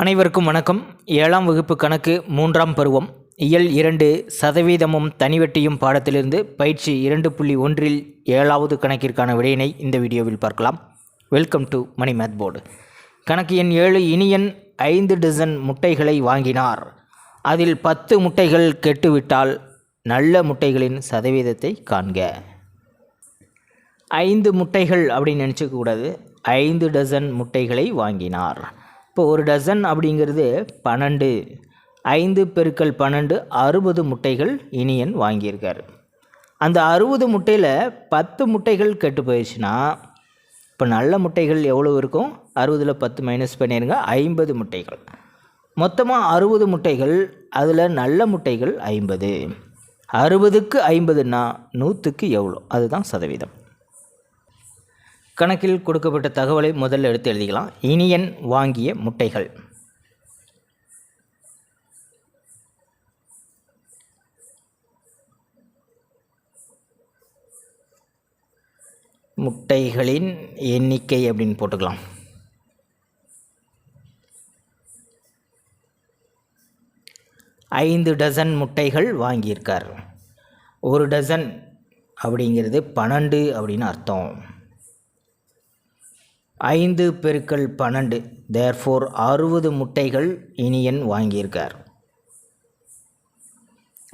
அனைவருக்கும் வணக்கம். 7ஆம் வகுப்பு கணக்கு 3ஆம் பருவம் இயல் 2 சதவீதமும் தனிவட்டியும் பாடத்திலிருந்து பயிற்சி 2.1 7வது கணக்கிற்கான விடையினை இந்த வீடியோவில் பார்க்கலாம். Welcome to Mani math board. கணக்கு எண் 7. இனியன் 5 டசன் முட்டைகளை வாங்கினார். அதில் 10 முட்டைகள் கெட்டுவிட்டால் நல்ல முட்டைகளின் சதவீதத்தை காண்க. 5 முட்டைகள் அப்படின்னு நினச்சிக்கக்கூடாது. 5 டசன் முட்டைகளை வாங்கினார். இப்போ ஒரு டசன் அப்படிங்கிறது 12. 5 பெருக்கல் 12 60 முட்டைகள் இனியன் வாங்கியிருக்கார். அந்த 60 முட்டையில் 10 முட்டைகள் கெட்டு போயிடுச்சுன்னா இப்போ நல்ல முட்டைகள் எவ்வளோ இருக்கும்? 60ல் 10 மைனஸ் பண்ணிடுங்க, 50 முட்டைகள். மொத்தமாக 60 முட்டைகள், அதில் நல்ல முட்டைகள் 50. 60க்கு 50ன்னா 100க்கு எவ்வளோ? அதுதான் சதவீதம். கணக்கில் கொடுக்கப்பட்ட தகவலை முதல்ல எடுத்து எழுதிக்கலாம். இனியன் வாங்கிய முட்டைகள். முட்டைகளின் எண்ணிக்கை அப்படின்னு போட்டுக்கலாம். ஐந்து டசன் முட்டைகள் வாங்கியிருக்கார். ஒரு டசன் அப்படிங்கிறது 12 அப்படின்னு அர்த்தம். 5 பெருக்கல் 12 தேர்ஃபோர் 60 முட்டைகள் இனியன் வாங்கியிருக்கார்.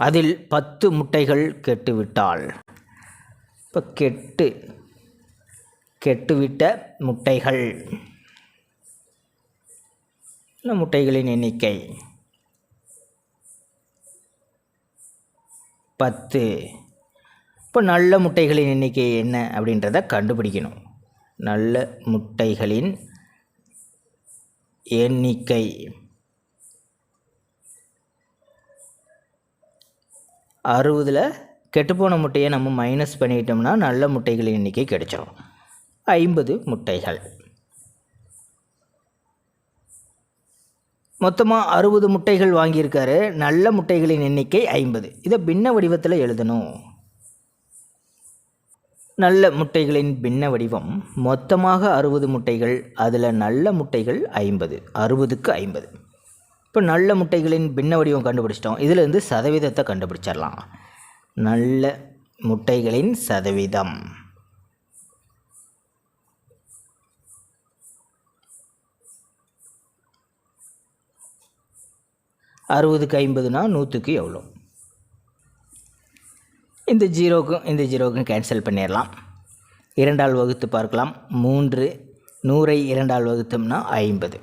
அதில் 10 முட்டைகள் கெட்டுவிட்டால், இப்போ கெட்டுவிட்ட முட்டைகள் முட்டைகளின் எண்ணிக்கை 10. இப்போ நல்ல முட்டைகளின் எண்ணிக்கை என்ன அப்படின்றத கண்டுபிடிக்கணும். நல்ல முட்டைகளின் எண்ணிக்கை 60ல் கெட்டுப்போன முட்டையை நம்ம மைனஸ் பண்ணிட்டோம்னா நல்ல முட்டைகளின் எண்ணிக்கை கிடைச்சிடும். 50 முட்டைகள். மொத்தமாக 60 முட்டைகள் வாங்கியிருக்காரு. நல்ல முட்டைகளின் எண்ணிக்கை 50. இதை பின்ன வடிவத்தில் எழுதணும். நல்ல முட்டைகளின் பின்ன வடிவம் மொத்தமாக 60 முட்டைகள், அதில் நல்ல முட்டைகள் 50. 60க்கு 50. இப்போ நல்ல முட்டைகளின் பின்ன வடிவம் கண்டுபிடிச்சிட்டோம். இதிலிருந்து சதவீதத்தை கண்டுபிடிச்சிடலாம். நல்ல முட்டைகளின் சதவீதம் அறுபதுக்கு 50னா 100க்கு எவ்வளோ? இந்த ஜீரோக்கும் கேன்சல் பண்ணிடலாம். 2ஆல் வகுத்து பார்க்கலாம். 3 100ஐ 2ஆல் வகுத்தோம்னா 50.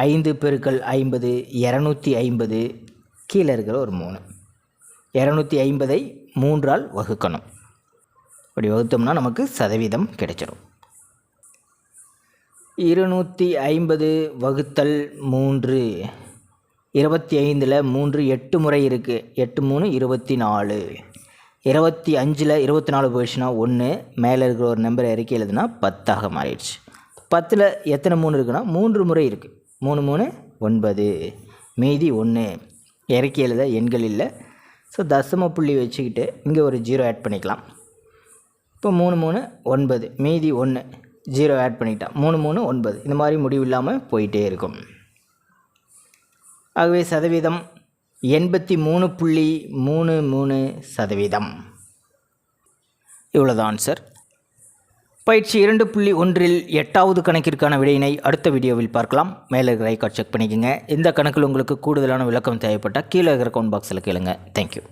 5 பெருக்கல் 50 250. கீழே இருக்கிற ஒரு 3. 250ஐ 3ஆல் வகுக்கணும். அப்படி வகுத்தோம்னா நமக்கு சதவீதம் கிடைச்சிடும். 250 வகுத்தல் 3. 25ல் 3 8 முறை இருக்குது. 8 3 24. 25ல் 24 போயிடுச்சுன்னா 1. மேலே இருக்கிற ஒரு நம்பரை இறக்கி எழுதுனா 10ஆக மாறிடுச்சு. 10ல் எத்தனை 3 இருக்குன்னா 3 முறை இருக்குது. 3 3 9. மீதி 1. இறக்கி எழுத எண்கள் இல்லை. ஸோ தசம புள்ளி வச்சுக்கிட்டு இங்கே ஒரு 0 ஆட் பண்ணிக்கலாம். இப்போ 3 3 9. மீதி 1. 0 ஆட் பண்ணிக்கிட்டால் 3 3 9. இந்த மாதிரி முடிவு இல்லாமல் போயிட்டே இருக்கும். ஆகவே சதவீதம் 83.33%. இவ்வளோதான் ஆன்சர். பயிற்சி 2.1 8வது கணக்கிற்கான விடையினை அடுத்த வீடியோவில் பார்க்கலாம். மேலே இருக்கிற ஐகார்ட் செக் பண்ணிக்கோங்க. இந்த கணக்கில் உங்களுக்கு கூடுதலான விளக்கம் தேவைப்பட்டால் கீழே இருக்கிற கமெண்ட் பாக்ஸில் கேளுங்க. தேங்க்யூ.